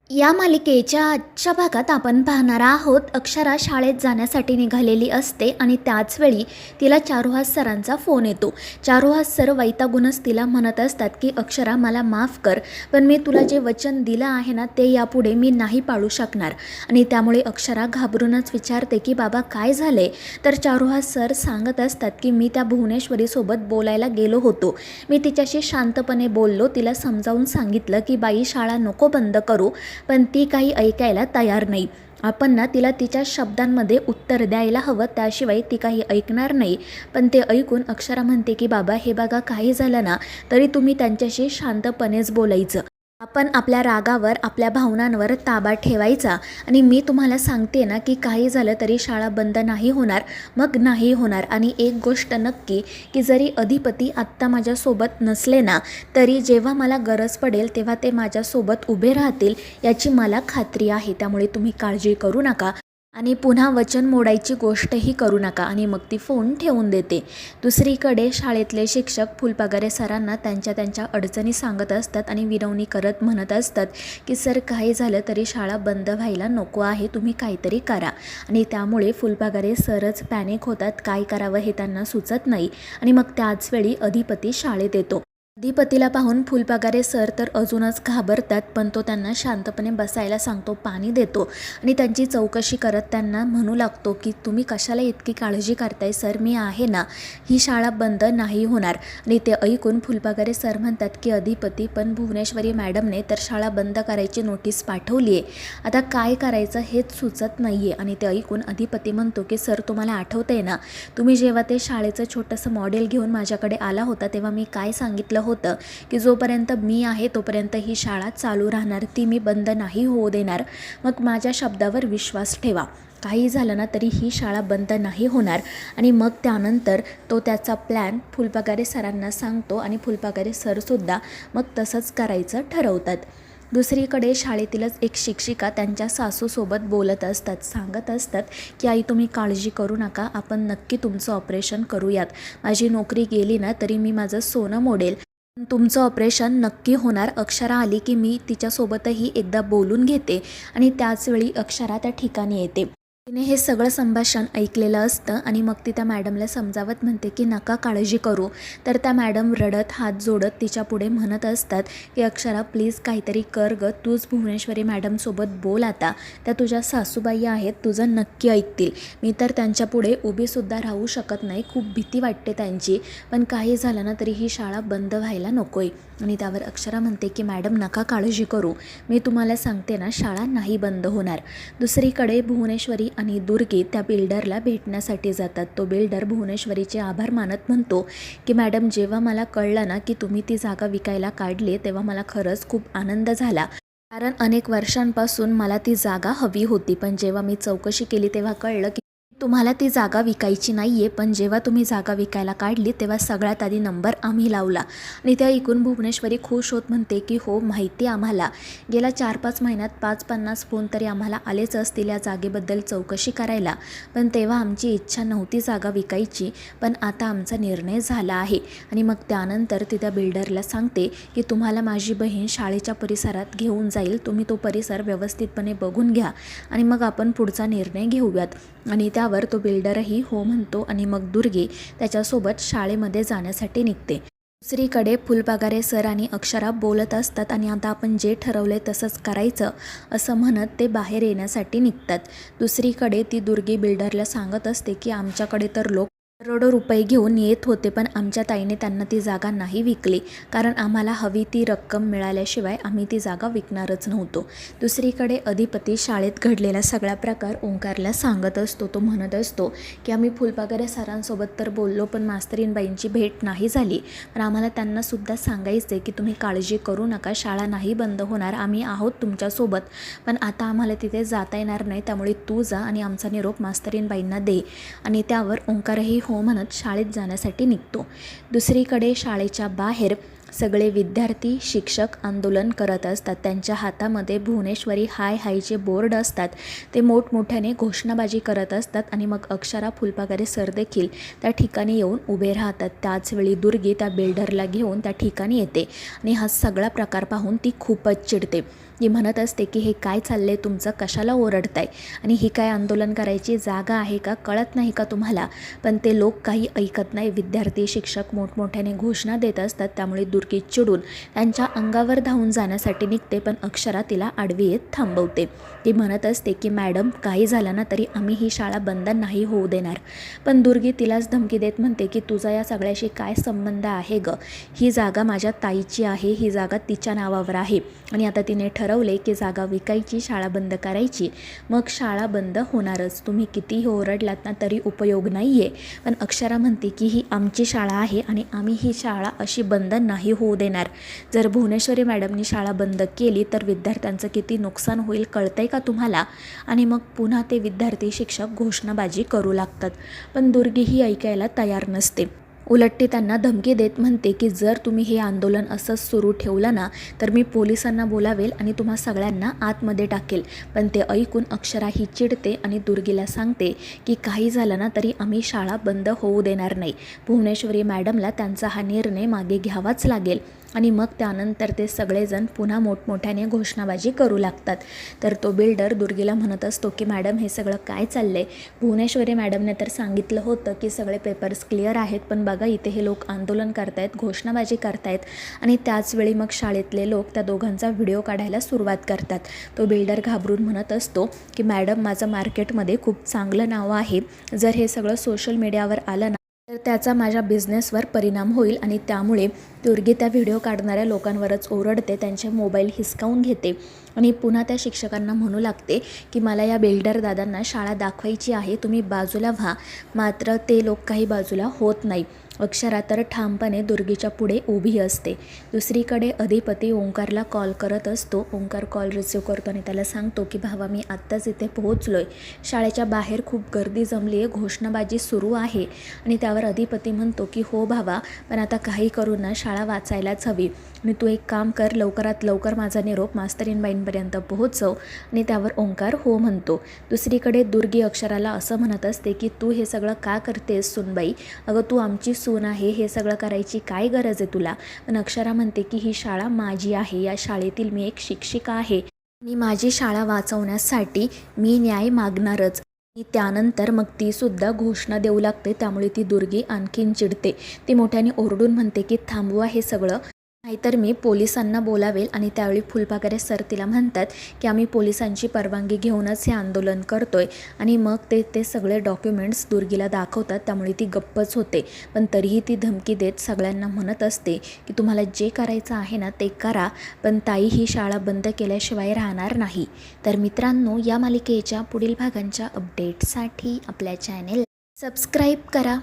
या मालिकेच्या आजच्या भागात आपण पाहणार आहोत. अक्षरा शाळेत जाण्यासाठी निघालेली असते आणि त्याचवेळी तिला चारुहास सरांचा फोन येतो. चारुहास सर वैतागूनच तिला म्हणत असतात की अक्षरा मला माफ कर, पण मी तुला जे वचन दिलं आहे ना ते यापुढे मी नाही पाळू शकणार. आणि त्यामुळे अक्षरा घाबरूनच विचारते की बाबा काय झाले. तर चारुहास सर सांगत असतात की मी त्या भुवनेश्वरीसोबत बोलायला गेलो होतो. मी तिच्याशी शांतपणे बोललो, तिला समजावून सांगितलं की बाई शाळा नको बंद करू, पण ती काही ऐकायला तयार नाही. आपण ना तिला तिच्या शब्दांमध्ये उत्तर द्यायला हवं, त्याशिवाय ती काही ऐकणार नाही. पण ते ऐकून अक्षरा म्हणते की बाबा हे बघा, काही झालं ना तरी तुम्ही त्यांच्याशी शांतपणेच बोलायचं. आपण आपल्या रागावर, आपल्या भावनांवर ताबा ठेवायचा. आणि मी तुम्हाला सांगते ना की काही झालं तरी शाळा बंद नाही होणार, मग नाही होणार. आणि एक गोष्ट नक्की की जरी अधिपती आत्ता माझ्यासोबत नसले ना तरी जेव्हा मला गरज पडेल तेव्हा ते माझ्यासोबत उभे राहतील याची मला खात्री आहे. त्यामुळे तुम्ही काळजी करू नका आणि पुन्हा वचन मोडायची गोष्टही करू नका. आणि मग ती फोन ठेवून देते. दुसरीकडे शाळेतले शिक्षक फुलपागारे सरांना त्यांच्या अडचणी सांगत असतात आणि विनवणी करत म्हणत असतात की सर काही झालं तरी शाळा बंद व्हायला नको आहे, तुम्ही काहीतरी करा. आणि त्यामुळे फुलपागारे सरच पॅनिक होतात, काय करावं हे त्यांना सुचत नाही. आणि मग त्याचवेळी अधिपती शाळेत येतो. अधिपतीला पाहून फुलपागारे सर तर अजूनच घाबरतात, पण तो त्यांना शांतपणे बसायला सांगतो, पाणी देतो आणि त्यांची चौकशी करत त्यांना म्हणू लागतो की तुम्ही कशाला इतकी काळजी करताय सर, मी आहे ना, ही शाळा बंद नाही होणार. आणि ते ऐकून फुलपागारे सर म्हणतात की अधिपती, पण भुवनेश्वरी मॅडमने तर शाळा बंद करायची नोटीस पाठवली आहे, आता काय करायचं हेच सुचत नाही आहे. आणि ते ऐकून अधिपती म्हणतो की सर तुम्हाला आठवतं आहे ना, तुम्ही जेव्हा ते शाळेचं छोटंसं मॉडेल घेऊन माझ्याकडे आला होता तेव्हा मी काय सांगितलं होतं की जोपर्यंत मी आहे तोपर्यंत ही शाळा चालू राहणार, ती मी बंद नाही होऊ देणार. मग माझ्या शब्दावर विश्वास ठेवा, काही झालं ना तरी ही शाळा बंद नाही होणार. आणि मग त्यानंतर तो त्याचा प्लॅन फुलपागारे सरांना सांगतो आणि फुलपागारे सरसुद्धा मग तसंच करायचं ठरवतात. दुसरीकडे शाळेतीलच एक शिक्षिका त्यांच्या सासूसोबत बोलत असतात, सांगत असतात की आई तुम्ही काळजी करू नका, आपण नक्की तुमचं ऑपरेशन करूयात. माझी नोकरी गेली ना तरी मी माझं सोनं मोडेल, तुमचं ऑपरेशन नक्की होणार. अक्षरा आली की मी तिच्यासोबतही एकदा बोलून घेते. आणि त्याचवेळी अक्षरा त्या ठिकाणी येते. तिने हे सगळं संभाषण ऐकलेलं असतं आणि मग ती त्या मॅडमला समजावत म्हणते की नका काळजी करू. तर त्या मॅडम रडत हात जोडत तिच्या पुढे म्हणत असतात की अक्षरा प्लीज काहीतरी कर ग, तूच भुवनेश्वरी मॅडमसोबत बोल, आता त्या तुझ्या सासूबाई आहेत, तुझं नक्की ऐकतील. मी तर त्यांच्या पुढे उभीसुद्धा राहू शकत नाही, खूप भीती वाटते त्यांची, पण काही झालं ना तरी ही शाळा बंद व्हायला नकोय. आणि त्यावर अक्षरा म्हणते की मॅडम नका काळजी करू, मी तुम्हाला सांगते ना शाळा नाही बंद होणार. दुसरीकडे भुवनेश्वरी आणि दुर्गी त्या बिल्डरला भेटण्यासाठी जातात. तो बिल्डर भुवनेश्वरीचे आभार मानत म्हणतो की मॅडम जेव्हा मला कळलं ना की तुम्ही ती जागा विकायला काढली तेव्हा मला खरंच खूप आनंद झाला, कारण अनेक वर्षांपासून मला ती जागा हवी होती. पण जेव्हा मी चौकशी केली तेव्हा कळलं की तुम्हाला ती जागा विकायची नाही आहे, पण जेव्हा तुम्ही जागा विकायला काढली तेव्हा सगळ्यात आधी नंबर आम्ही लावला. आणि त्या ऐकून भुवनेश्वरी खुश होत म्हणते की हो माहिती आम्हाला, गेल्या 4-5 महिन्यात 5-50 फोन तरी आम्हाला आलेच असतील या जागेबद्दल चौकशी करायला, पण तेव्हा आमची इच्छा नव्हती जागा विकायची, पण आता आमचा निर्णय झाला आहे. आणि मग त्यानंतर ती त्या बिल्डरला सांगते की तुम्हाला माझी बहीण शाळेच्या परिसरात घेऊन जाईल, तुम्ही तो परिसर व्यवस्थितपणे बघून घ्या आणि मग आपण पुढचा निर्णय घेऊयात. आणि त्यावर तो बिल्डरही हो म्हणतो आणि मग दुर्गी त्याच्यासोबत शाळेमध्ये जाण्यासाठी निघते. दुसरीकडे फुलपागारे सर आणि अक्षरा बोलत असतात आणि आता आपण जे ठरवले तसंच करायचं असं म्हणत ते बाहेर येण्यासाठी निघतात. दुसरीकडे ती दुर्गी बिल्डरला सांगत असते की आमच्याकडे तर लोक करोडो रुपये घेऊन येत होते, पण आमच्या ताईने त्यांना ती जागा नाही विकली, कारण आम्हाला हवी ती रक्कम मिळाल्याशिवाय आम्ही ती जागा विकणारच नव्हतो. दुसरीकडे अधिपती शाळेत घडलेला सगळा प्रकार ओंकारला सांगत असतो. तो म्हणत असतो की आम्ही फुलपागारे सरांसोबत तर बोललो, पण मास्तरीनबाईंची भेट नाही झाली, पण आम्हाला त्यांनासुद्धा सांगायचे की तुम्ही काळजी करू नका, शाळा नाही बंद होणार, आम्ही आहोत तुमच्यासोबत, पण आता आम्हाला तिथे जाता येणार नाही, त्यामुळे तू जा आणि आमचा निरोप मास्तरीनबाईंना दे. आणि त्यावर ओंकारही हो म्हणत शाळेत जाण्यासाठी निघतो. दुसरीकडे शाळेच्या बाहेर सगळे विद्यार्थी शिक्षक आंदोलन करत असतात. त्यांच्या हातामध्ये भुवनेश्वरी हाय हायचे बोर्ड असतात, ते मोठमोठ्याने घोषणाबाजी करत असतात. आणि मग अक्षरा फुलपागारे सर देखील त्या ठिकाणी येऊन उभे राहतात. त्याचवेळी दुर्गी त्या बिल्डरला घेऊन त्या ठिकाणी येते आणि हा सगळा प्रकार पाहून ती खूपच चिडते. ती म्हणत असते की हे काय चाललंय तुमचं, कशाला ओरडताय आणि ही काय आंदोलन करायची जागा आहे का, कळत नाही का तुम्हाला. पण ते लोक काही ऐकत नाही. विद्यार्थी शिक्षक मोठमोठ्याने घोषणा देत असतात. त्यामुळे दुर्गी चिडून त्यांच्या अंगावर धावून जाण्यासाठी निघते, पण अक्षरा तिला आडवी येत थांबवते. ती म्हणत असते की मॅडम काही झालं ना तरी आम्ही ही शाळा बंद नाही होऊ देणार. पण दुर्गी तिलाच धमकी देत म्हणते की तुझा या सगळ्याशी काय संबंध आहे ग, ही जागा माझ्या ताईची आहे, ही जागा तिच्या नावावर आहे आणि आता तिने ठरवले की जागा विकायची, शाळा बंद करायची, मग शाळा बंद होणारच. तुम्ही कितीही ओरडलात ना तरी उपयोग नाही आहे. पण अक्षरा म्हणते की ही आमची शाळा आहे आणि आम्ही ही शाळा अशी बंद नाही होऊ देणार. जर भुवनेश्वरी मॅडमनी शाळा बंद केली तर विद्यार्थ्यांचं किती नुकसान होईल कळतंय का तुम्हाला. आणि मग पुन्हा ते विद्यार्थी शिक्षक घोषणाबाजी करू लागतात. पण दुर्गी ही ऐकायला तयार नसते. उलट ती त्यांना धमकी देत म्हणते की जर तुम्ही हे आंदोलन असंच सुरू ठेवलं ना तर मी पोलिसांना बोलावेल आणि तुम्हा सगळ्यांना आतमध्ये टाकेल. पण ते ऐकून अक्षरा ही चिडते आणि दुर्गीला सांगते की काही झालं ना तरी आम्ही शाळा बंद होऊ देणार नाही. भुवनेश्वरी मॅडमला त्यांचा हा निर्णय मागे घ्यावाच लागेल. आणि मग त्यानंतर ते सगळेजण पुन्हा मोठमोठ्याने घोषणाबाजी करू लागतात. तर तो बिल्डर दुर्गीला म्हणत असतो की मॅडम हे सगळं काय चाललं आहे, भुवनेश्वरी मॅडमने तर सांगितलं होतं की सगळे पेपर्स क्लिअर आहेत, पण बघा इथे हे लोक आंदोलन करतायत, घोषणाबाजी करतायत. आणि त्याचवेळी मग शाळेतले लोक त्या दोघांचा व्हिडिओ काढायला सुरुवात करतात. तो बिल्डर घाबरून म्हणत असतो की मॅडम माझं मार्केटमध्ये खूप चांगलं नाव आहे, जर हे सगळं सोशल मीडियावर आलं ना तर त्याचा माझ्या बिझनेसवर परिणाम होईल. आणि त्यामुळे दुर्गी त्या व्हिडिओ काढणाऱ्या लोकांवरच ओरडते, त्यांचे मोबाईल हिसकावून घेते आणि पुन्हा त्या शिक्षकांना म्हणू लागते की मला या बिल्डर दादांना शाळा दाखवायची आहे, तुम्ही बाजूला व्हा. मात्र ते लोक काही बाजूला होत नाही. अक्षरा तर ठामपणे दुर्गीच्या पुढे उभी असते. दुसरीकडे अधिपती ओंकारला कॉल करत असतो. ओंकार कॉल रिसीव करतो आणि त्याला सांगतो की भावा मी आत्ताच इथे पोहोचलो आहे, शाळेच्या बाहेर खूप गर्दी जमली आहे, घोषणाबाजी सुरू आहे. आणि त्यावर अधिपती म्हणतो की हो भावा, पण आता काही करून ना शाळा वाचायलाच हवी आणि तू एक काम कर, लवकरात लवकर माझा निरोप मास्तरीणबाईंपर्यंत पोहोचव. आणि त्यावर ओंकार हो म्हणतो. दुसरीकडे दुर्गी अक्षराला असं म्हणत असते की तू हे सगळं का करतेस सुनबाई, अगं तू आमची सून आहे, हे सगळं करायची काय गरज आहे तुला. पण अक्षरा म्हणते की ही शाळा माझी आहे, या शाळेतील मी एक शिक्षिका आहे आणि माझी शाळा वाचवण्यासाठी मी न्याय मागणारच. आणि त्यानंतर मग ती सुद्धा घोषणा देऊ लागते. त्यामुळे ती दुर्गी आणखीन चिडते. ती मोठ्याने ओरडून म्हणते की थांबवा हे सगळं, नाहीतर मी पोलिसांना बोलावेल. आणि त्यावेळी फुलपाखरे सर तिला म्हणतात की आम्ही पोलिसांची परवानगी घेऊनच हे आंदोलन करतोय. आणि मग ते सगळे डॉक्युमेंट्स दुर्गीला दाखवतात. त्यामुळे ती गप्पच होते. पण तरीही ती धमकी देत सगळ्यांना म्हणत असते की तुम्हाला जे करायचं आहे ना ते करा, पण ताई ही शाळा बंद केल्याशिवाय राहणार नाही. तर मित्रांनो, या मालिकेच्या पुढील भागांच्या अपडेटसाठी आपल्या चॅनेल सबस्क्राईब करा.